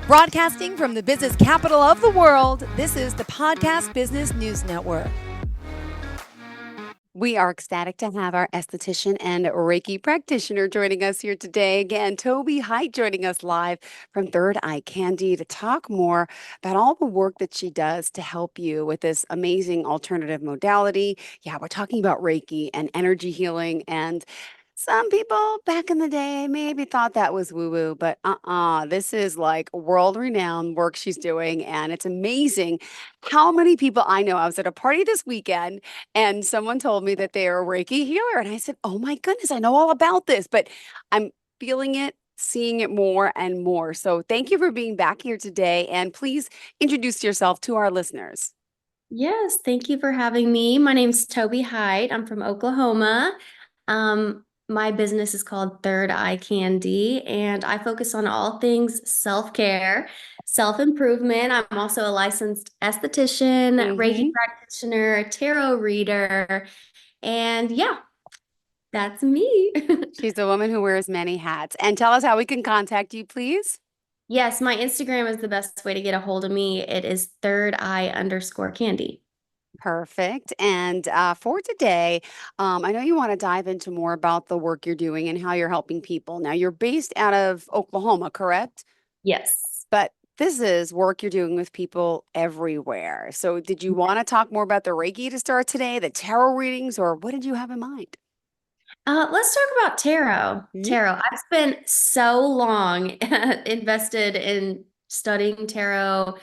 Broadcasting from the business capital of the world, this is the Podcast Business News Network. We are ecstatic to have our esthetician and Reiki practitioner joining us here today. Again, Tobi Hight joining us live from Third Eye Candy to talk more about all the work that she does to help you with this amazing alternative modality. Yeah, we're talking about Reiki and energy healing, and some people back in the day maybe thought that was woo-woo, but this is like world-renowned work she's doing, and it's amazing how many people I know. I was at a party this weekend, and someone told me that they are a Reiki healer, and I said, "Oh my goodness, I know all about this," but I'm feeling it, seeing it more and more. So thank you for being back here today, and please introduce yourself to our listeners. Yes, thank you for having me. My name's Tobi Hight. I'm from Oklahoma. My business is called Third Eye Candy, and I focus on all things self-care, self-improvement. I'm also a licensed esthetician, Reiki practitioner, tarot reader, and yeah, that's me. She's a woman who wears many hats. And tell us how we can contact you, please. Yes, my Instagram is the best way to get a hold of me. It is _candy. Perfect. And for today, I know you want to dive into more about the work you're doing and how you're helping people. Now, you're based out of Oklahoma, correct? Yes. But this is work you're doing with people everywhere. So, did you want to talk more about the Reiki to start today, the tarot readings, or what did you have in mind? Let's talk about tarot. Yeah. Tarot. I've spent so long invested in studying tarot.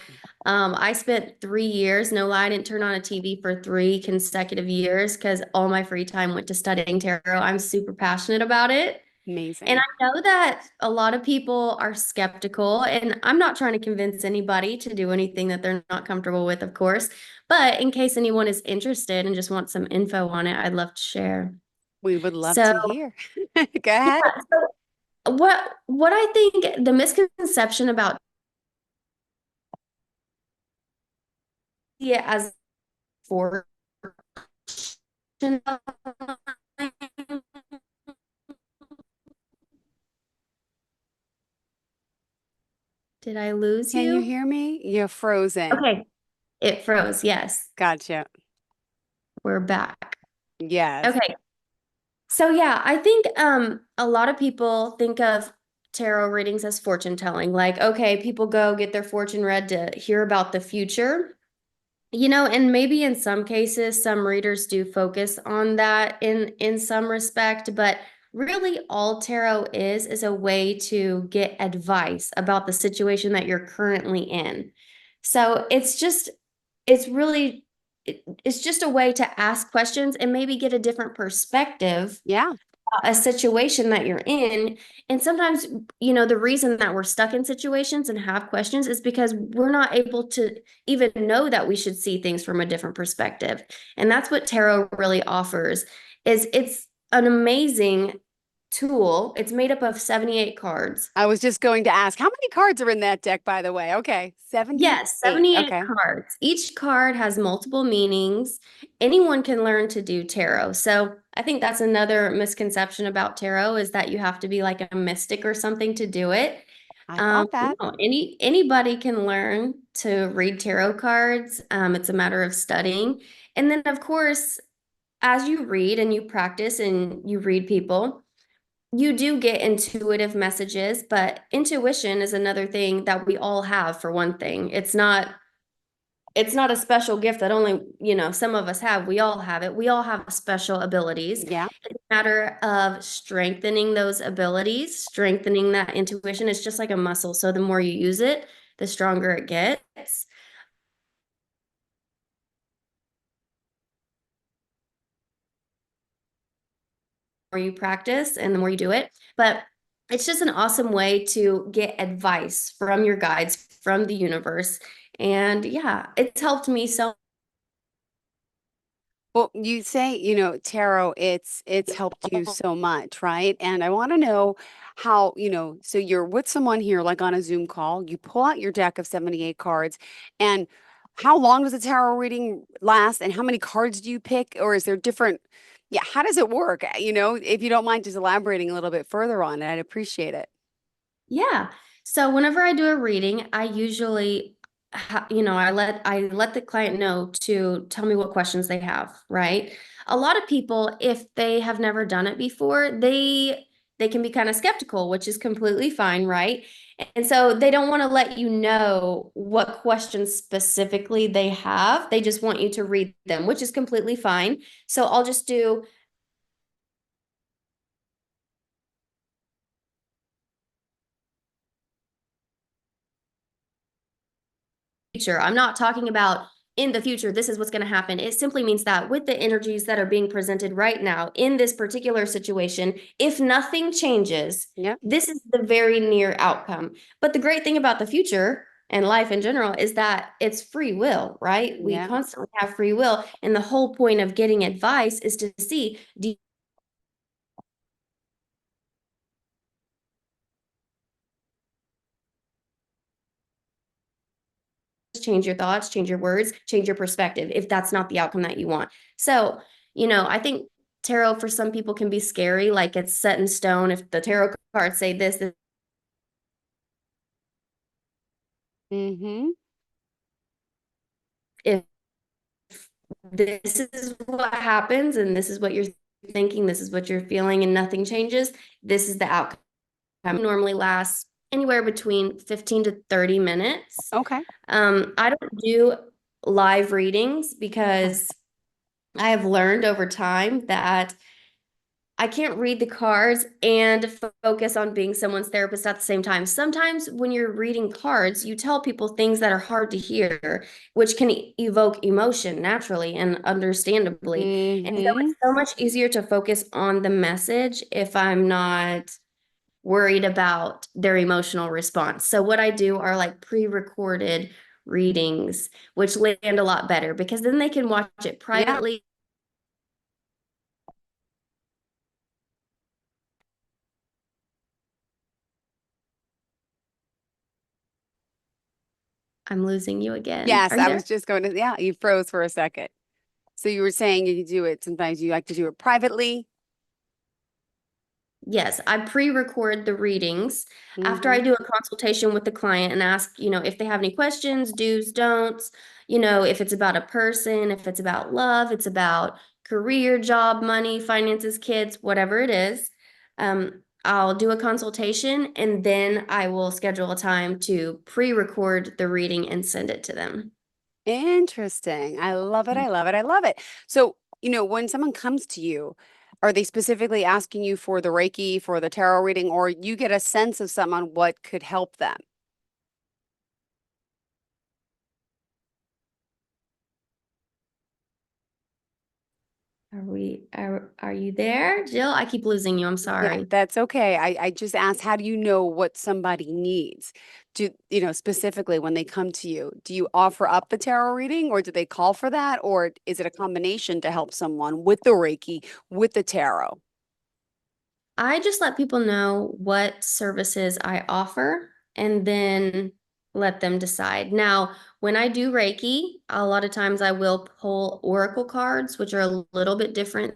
I spent 3 years, no lie, I didn't turn on a TV for 3 consecutive years because all my free time went to studying tarot. I'm super passionate about it. Amazing. And I know that a lot of people are skeptical, and I'm not trying to convince anybody to do anything that they're not comfortable with, of course. But in case anyone is interested and just wants some info on it, I'd love to share. We would love So, to hear. Go ahead. yeah, so what I think the misconception about it as for did I lose Can you you? hear me? You're frozen. Okay, it froze. Yes, Gotcha. we're back. Yes. Okay. So yeah, I think a lot of people think of tarot readings as fortune telling. Like, okay, people go get their fortune read to hear about the future. And maybe in some cases, some readers do focus on that in some respect, but really all tarot is a way to get advice about the situation that you're currently in. So it's just a way to ask questions and maybe get a different perspective Yeah. a situation that you're in. And sometimes, the reason that we're stuck in situations and have questions is because we're not able to even know that we should see things from a different perspective. And that's what tarot really offers. It's an amazing tool. It's made up of 78 cards. I was just going to ask, how many cards are in that deck, by the way? Okay, 78. Yes, 78 Okay. cards. Each card has multiple meanings. Anyone can learn to do tarot. So I think that's another misconception about tarot is that you have to be like a mystic or something to do it. I thought that. No, anybody can learn to read tarot cards. It's a matter of studying. And then, of course, as you read and you practice and you read people, you do get intuitive messages, but intuition is another thing that we all have for one thing. It's not a special gift that only, some of us have. We all have it. We all have special abilities. Yeah. It's a matter of strengthening those abilities, strengthening that intuition. It's just like a muscle. So the more you use it, the stronger it gets. The more you practice and the more you do it. But it's just an awesome way to get advice from your guides, from the universe. And yeah, it's helped me so. Well, you say, tarot, it's helped you so much, right? And I want to know how, so you're with someone here, like on a Zoom call, you pull out your deck of 78 cards, and how long does a tarot reading last, and how many cards do you pick, or is there different, yeah, how does it work? If you don't mind just elaborating a little bit further on it, I'd appreciate it. Yeah. So whenever I do a reading, I usually, I let the client know to tell me what questions they have, right? A lot of people, if they have never done it before, they can be kind of skeptical, which is completely fine, right? And so they don't want to let you know what questions specifically they have. They just want you to read them, which is completely fine. So I'll just do future. I'm not talking about in the future, this is what's going to happen. It simply means that with the energies that are being presented right now in this particular situation, if nothing changes, Yeah. this is the very near outcome. But the great thing about the future and life in general is that it's free will, right? We Yeah. constantly have free will. And the whole point of getting advice is to see, do change your thoughts, change your words, change your perspective if that's not the outcome that you want. So, I think tarot for some people can be scary, like it's set in stone. If the tarot cards say this, Mm-hmm. if this is what happens and this is what you're thinking, this is what you're feeling, and nothing changes, this is the outcome. It normally lasts anywhere between 15 to 30 minutes. Okay. I don't do live readings because I have learned over time that I can't read the cards and focus on being someone's therapist at the same time. Sometimes when you're reading cards, you tell people things that are hard to hear, which can evoke emotion naturally and understandably. And so Mm-hmm. it's so much easier to focus on the message if I'm not worried about their emotional response. So what I do are like pre-recorded readings, which land a lot better because then they can watch it Yeah. privately. I'm losing you again. Yes, Are you I there? was just going to, yeah, you froze for a second. So you were saying you do it, sometimes you like to do it privately. Yes, I pre-record the readings after I Mm-hmm. do a consultation with the client and ask, if they have any questions, do's, don'ts, if it's about a person, if it's about love, it's about career, job, money, finances, kids, whatever it is. I'll do a consultation and then I will schedule a time to pre-record the reading and send it to them. Interesting. I love it. I love it. I love it. So, when someone comes to you, are they specifically asking you for the Reiki, for the tarot reading, or you get a sense of someone what could help them? Are you there, Jill? I keep losing you. I'm Yeah, sorry. that's okay. I just asked, how do you know what somebody needs? Specifically when they come to you, do you offer up the tarot reading or do they call for that? Or is it a combination to help someone with the Reiki, with the tarot? I just let people know what services I offer and then let them decide. Now, when I do Reiki, a lot of times I will pull oracle cards, which are a little bit different.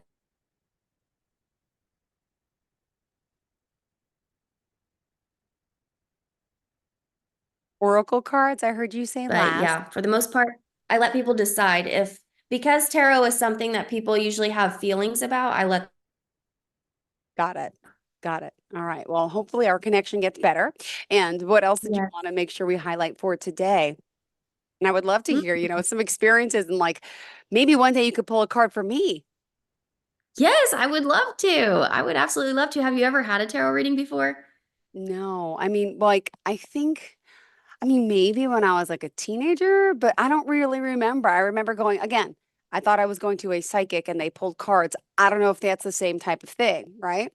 Oracle cards, I heard you say But last. yeah, for the most part, I let people decide if, because tarot is something that people usually have feelings about, I let. Got it. Got it. All right. Well, hopefully our connection gets better. And what else did you Yeah. want to make sure we highlight for today? And I would love to hear, some experiences and like maybe one day you could pull a card for me. Yes, I would love to. I would absolutely love to. Have you ever had a tarot reading before? No, I mean, like, maybe when I was like a teenager, but I don't really remember. I remember going, again, I thought I was going to a psychic and they pulled cards. I don't know if that's the same type of thing, right?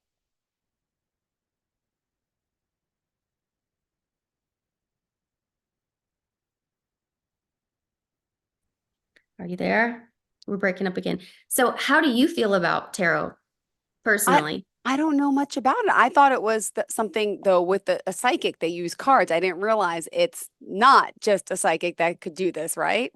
Are you there? We're breaking up again. So, how do you feel about tarot I personally? I don't know much about it. I thought it was something though with a psychic. They use cards. I didn't realize it's not just a psychic that could do this, right?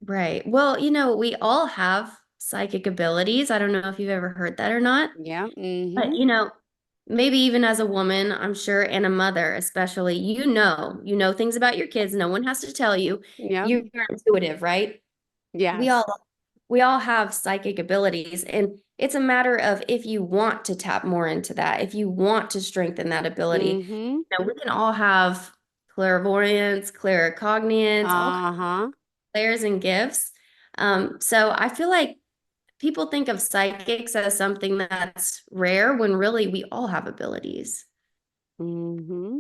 Right. Well, we all have psychic abilities. I don't know if you've ever heard that or not, Yeah. but Mm-hmm. maybe even as a woman, I'm sure, and a mother especially, you know things about your kids. No one has to tell you. Yep. You're intuitive, right? We Yes. all we all have psychic abilities, and it's a matter of if you want to tap more into that, if you want to strengthen that ability. Mm-hmm. You know, we can all have clairvoyance, claircognizance, all kinds Uh-huh. of layers and gifts. So I feel like people think of psychics as something that's rare when really we all have abilities. Mm-hmm.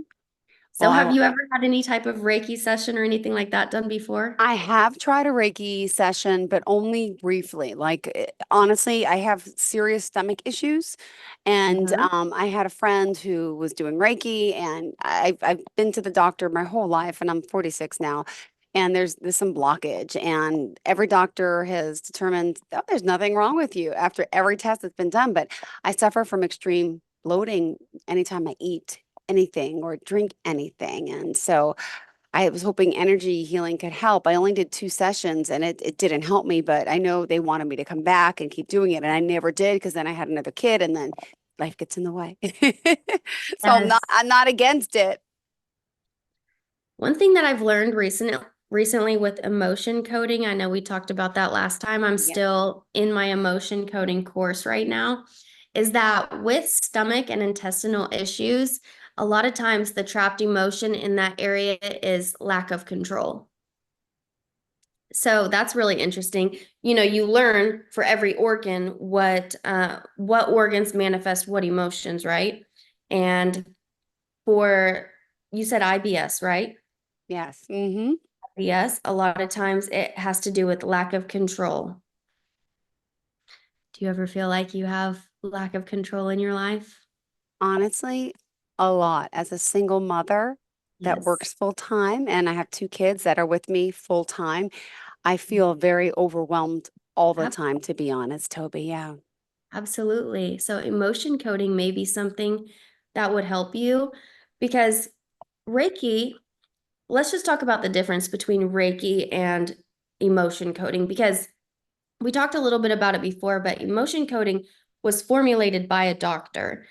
So have Well, you ever had any type of Reiki session or anything like that done before? I have tried a Reiki session, but only briefly. Like, honestly, I have serious stomach issues. And Mm-hmm. I had a friend who was doing Reiki, and I've been to the doctor my whole life, and I'm 46 now. And there's some blockage, and every doctor has determined that there's nothing wrong with you after every test that's been done. But I suffer from extreme bloating anytime I eat anything or drink anything. And so I was hoping energy healing could help. I only did 2 sessions and it didn't help me, but I know they wanted me to come back and keep doing it. And I never did because then I had another kid and then life gets in the way. So Yes. I'm not against it. One thing that I've learned recently with emotion coding, I know we talked about that last time. I'm Yeah. still in my emotion coding course right now, is that with stomach and intestinal issues, a lot of times the trapped emotion in that area is lack of control. So that's really interesting. You know, you learn for every organ what organs manifest what emotions, right? And for you said IBS, right? Yes. Hmm. Yes, a lot of times it has to do with lack of control. Do you ever feel like you have lack of control in your life? Honestly, a lot. As a single mother that Yes. works full time and I have 2 kids that are with me full time, I feel very overwhelmed all the Ab- time, to be honest, Toby. Yeah. Absolutely. So emotion coding may be something that would help you because Reiki, let's just talk about the difference between Reiki and emotion coding because we talked a little bit about it before, but emotion coding was formulated by a doctor.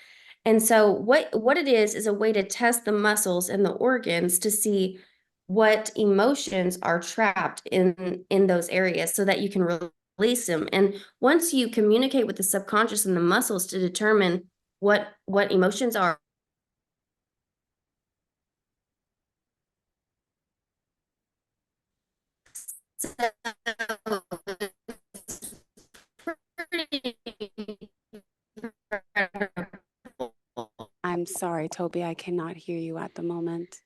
And so what it is a way to test the muscles and the organs to see what emotions are trapped in those areas so that you can release them. And once you communicate with the subconscious and the muscles to determine what emotions are I'm sorry, Toby. I cannot hear you at the moment.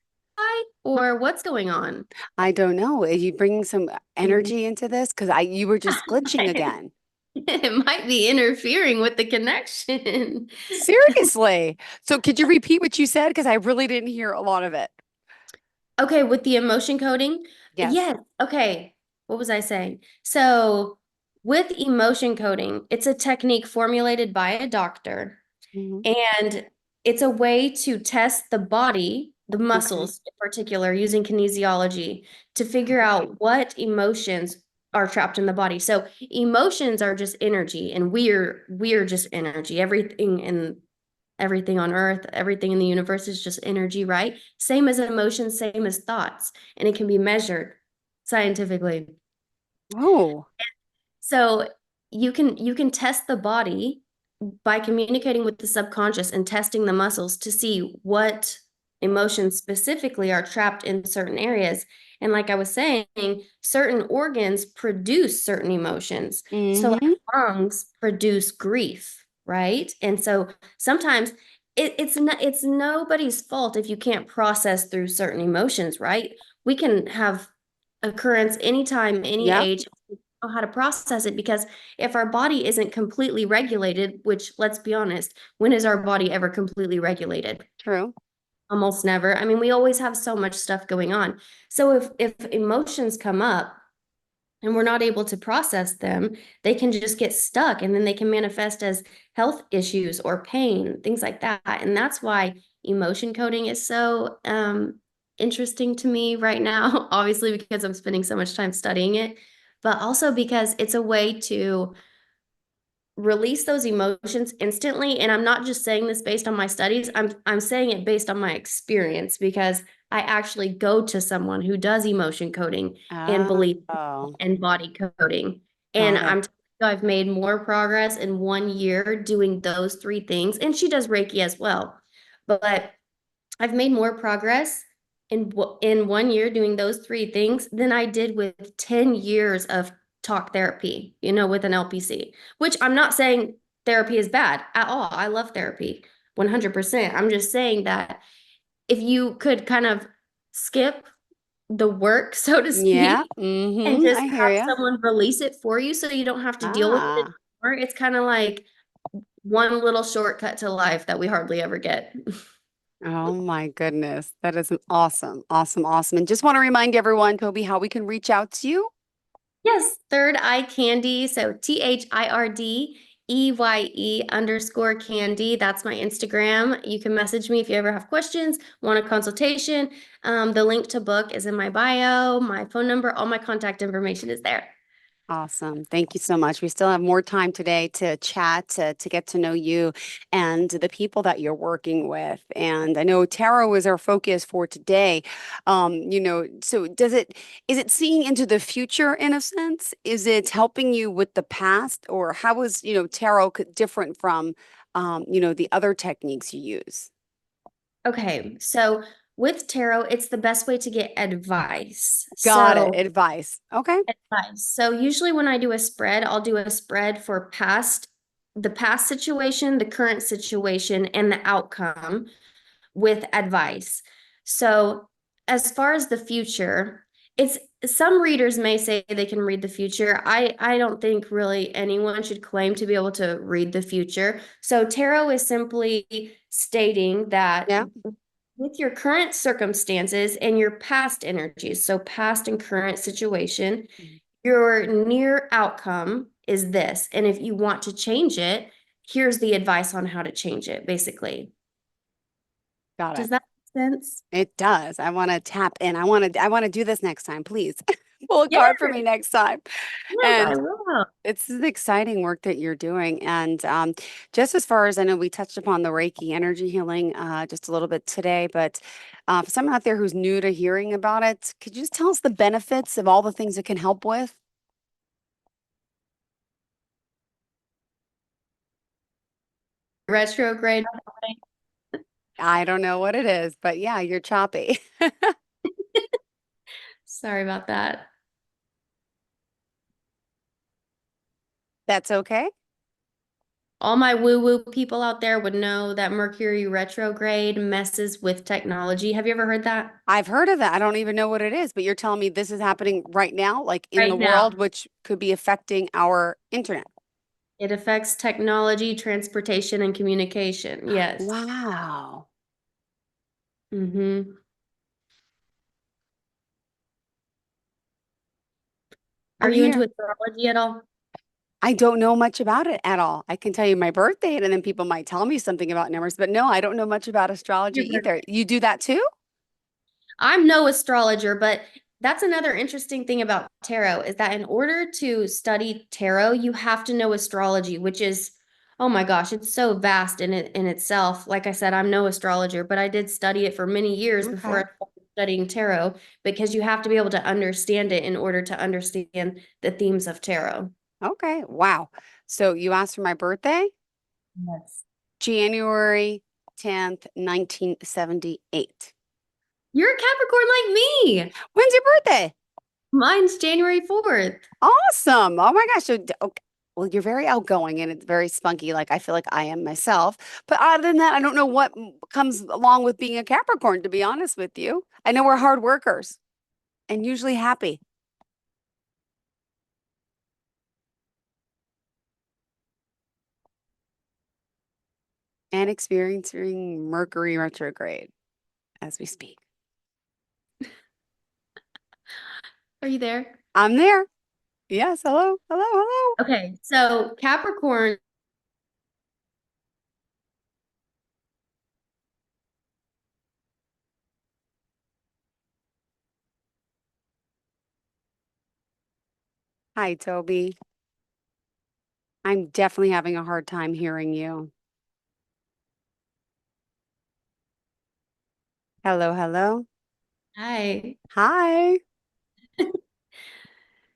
or what's going on? I don't know. Are you bringing some energy into this? Because you were just glitching again. It might be interfering with the connection. Seriously. So could you repeat what you said? Because I really didn't hear a lot of it. Okay, with the emotion coding, Yes. yes. Okay, what was I saying? So, with emotion coding, it's a technique formulated by a doctor, Hmm. and it's a way to test the body, the Okay. muscles in particular, using kinesiology to figure Okay. out what emotions are trapped in the body. So, emotions are just energy, and we're just energy. Everything on earth, everything in the universe is just energy, right? Same as emotions, same as thoughts, and it can be measured scientifically. Oh. So you can test the body by communicating with the subconscious and testing the muscles to see what emotions specifically are trapped in certain areas. And like I was saying, certain organs produce certain emotions. So like Hmm. lungs produce grief, right? And so sometimes it's nobody's fault if you can't process through certain emotions, right? We can have occurrence anytime, any Yep. age, know how to process it because if our body isn't completely regulated, which let's be honest, when is our body ever completely regulated? True. Almost never. I mean, we always have so much stuff going on. So if emotions come up and we're not able to process them, they can just get stuck and then they can manifest as health issues or pain, things like that. And that's why emotion coding is so interesting to me right now, obviously because I'm spending so much time studying it, but also because it's a way to release those emotions instantly. And I'm not just saying this based on my studies. I'm saying it based on my experience because I actually go to someone who does emotion coding and belief Oh, and body coding. And got it. I've made more progress in 1 year doing those three things. And she does Reiki as well. But I've made more progress in 1 year doing those three things than I did with 10 years of talk therapy, with an LPC, which I'm not saying therapy is bad at all. I love therapy 100%. I'm just saying that if you could kind of skip the work, so to Yeah. speak, and just I hear have you. someone release it for you so you don't have to deal with it Ah. anymore, it's kind of like one little shortcut to life that we hardly ever get. Oh my goodness. That is awesome. Awesome. Awesome. And just want to remind everyone, Toby, how we can reach out to you. Yes, Third Eye Candy. So THIRDEYE_candy. That's my Instagram. You can message me if you ever have questions, want a consultation. The link to book is in my bio. My phone number, all my contact information is there. Awesome. Thank you so much. We still have more time today to chat, to get to know you and the people that you're working with. And I know tarot is our focus for today. So is it seeing into the future in a sense? Is it helping you with the past, or how is, tarot different from, the other techniques you use? Okay, so with tarot, it's the best way to get advice. Got it. So Advice. Okay. advice. So usually when I do a spread, I'll do a spread for the past situation, the current situation, and the outcome with advice. So as far as the future, it's some readers may say they can read the future. I don't think really anyone should claim to be able to read the future. So tarot is simply stating that Yeah. with your current circumstances and your past energies, so past and current situation, your near outcome is this. And if you want to change it, here's the advice on how to change it, basically. Got it. Does that make sense? It does. I want to tap in. I want to do this next time, please. Pull a Yes, card for me next time. yes, I And will. it's the exciting work that you're doing. And just as far as I know, we touched upon the Reiki energy healing just a little bit today, but for someone out there who's new to hearing about it, could you just tell us the benefits of all the things it can help with? Retrograde. I don't know what it is, but yeah, you're choppy. Sorry about that. That's okay. All my woo-woo people out there would know that Mercury retrograde messes with technology. Have you ever heard that? I've heard of that. I don't even know what it is, but you're telling me this is happening right now, like in the Right now. world, which could be affecting our internet. It affects technology, transportation, and communication. Yes. Wow. Mm-hmm. Are I'm you into here. astrology at all? I don't know much about it at all. I can tell you my birth date, and then people might tell me something about numbers, but no, I don't know much about astrology Your either. You do that too? I'm no astrologer, but that's another interesting thing about tarot is that in order to study tarot, you have to know astrology, which is, oh my gosh, it's so vast in itself. Like I said, I'm no astrologer, but I did study it for many years before Okay. I started studying tarot because you have to be able to understand it in order to understand the themes of tarot. Okay. Wow. So you asked for my birthday? Yes. January 10th, 1978. You're a Capricorn like me. When's your birthday? Mine's January 4th. Awesome. Oh my gosh. So, okay. Well, you're very outgoing and it's very spunky, like I feel like I am myself. But other than that, I don't know what comes along with being a Capricorn, to be honest with you. I know we're hard workers and usually happy and experiencing Mercury retrograde as we speak. Are you there? I'm there. Yes. Hello. Hello. Hello. Okay, so Capricorn. Hi, Toby. I'm definitely having a hard time hearing you. Hello, hello. Hi. Hi.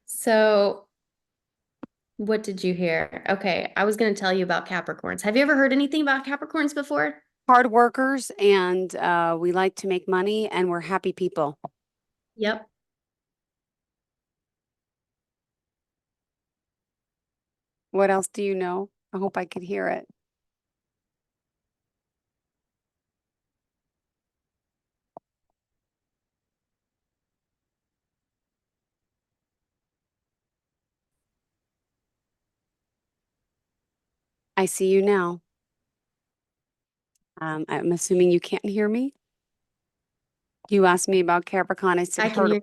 So, what did you hear? Okay, I was going to tell you about Capricorns. Have you ever heard anything about Capricorns before? Hard workers, and we like to make money, and we're happy people. Yep. What else do you know? I hope I could hear it. I see you now. I'm assuming you can't hear me. You asked me about Capricorn. I said, I can hear.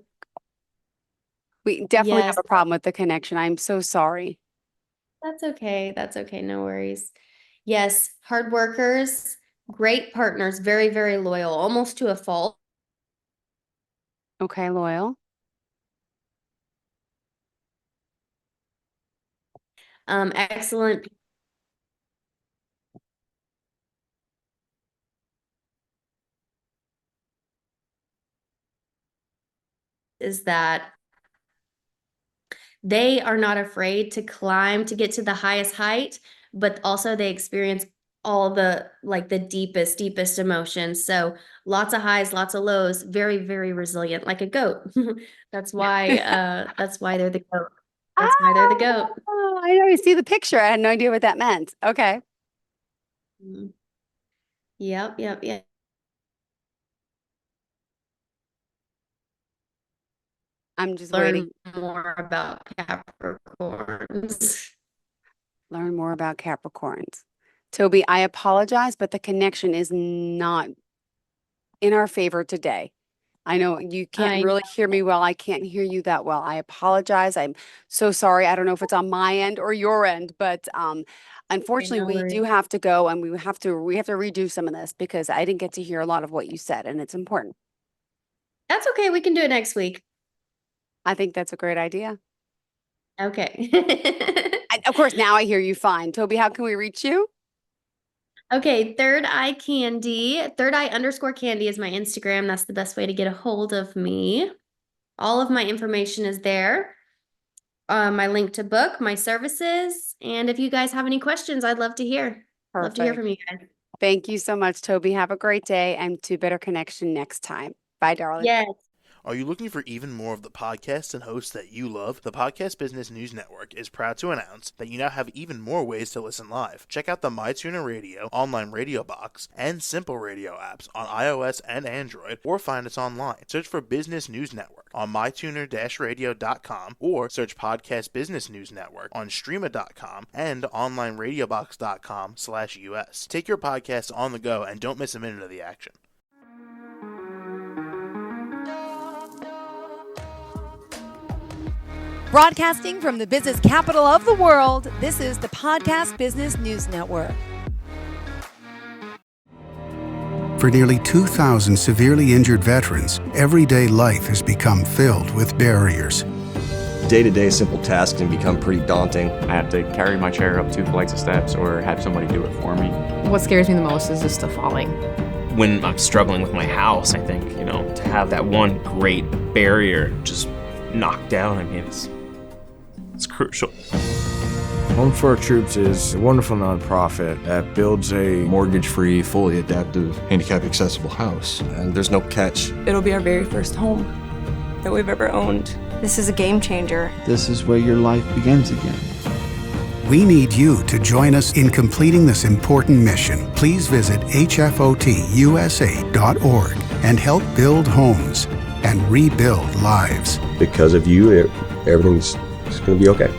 we definitely have Yes, a problem with the connection. I'm so sorry. that's okay. That's okay. No worries. Yes, hard workers, great partners, very, very loyal, almost to a fault. Okay, loyal. Excellent is that they are not afraid to climb to get to the highest height, but also they experience all the like the deepest emotions. So lots of highs, lots of lows, very, very resilient, like a goat. That's why they're the goat. That's why they're the goat. Oh, I know. You see the picture. I had no idea what that meant. Okay. Mhm. Yep. I'm just Learn waiting. more about Capricorns. Learn more about Capricorns. Toby, I apologize, but the connection is not in our favor today. I know you can't I really hear me well. I can't hear you that well. I apologize. I'm so sorry. I don't know if it's on my end or your end, but unfortunately, no we worries. do have to go, and we have to redo some of this because I didn't get to hear a lot of what you said, and it's important. That's okay. We can do it next week. I think that's a great idea. Okay. Of course, now I hear you fine. Toby, how can we reach you? Okay, Third Eye Candy. Third Eye underscore Candy is my Instagram. That's the best way to get a hold of me. All of my information is there. My link to book, my services. And if you guys have any questions, I'd love to hear. Love to hear from Perfect. you guys. Thank you so much, Toby. Have a great day and to better connection next time. Bye, darling. Yes. Are you looking for even more of the podcasts and hosts that you love? The Podcast Business News Network is proud to announce that you now have even more ways to listen live. Check out the MyTuner Radio, online radio box, and Simple Radio apps on iOS and Android, or find us online. Search for Business News Network on mytuner-radio.com, or search Podcast Business News Network on streama.com and onlineradiobox.com/US. Take your podcast on the go and don't miss a minute of the action. Broadcasting from the business capital of the world, this is the Podcast Business News Network. For nearly 2,000 severely injured veterans, everyday life has become filled with barriers. Day-to-day simple tasks can become pretty daunting. I have to carry my chair up 2 flights of steps or have somebody do it for me. What scares me the most is just the falling. When I'm struggling with my house, I think, to have that one great barrier just knocked down, it's crucial. Home for Our Troops is a wonderful nonprofit that builds a Mortgage-free, fully adaptive, handicap-accessible house. And there's no catch. It'll be our very first home that we've ever owned. This is a game changer. This is where your life begins again. We need you to join us in completing this important mission. Please visit hfotusa.org and help build homes and rebuild lives. Because of you, everything's going to be okay.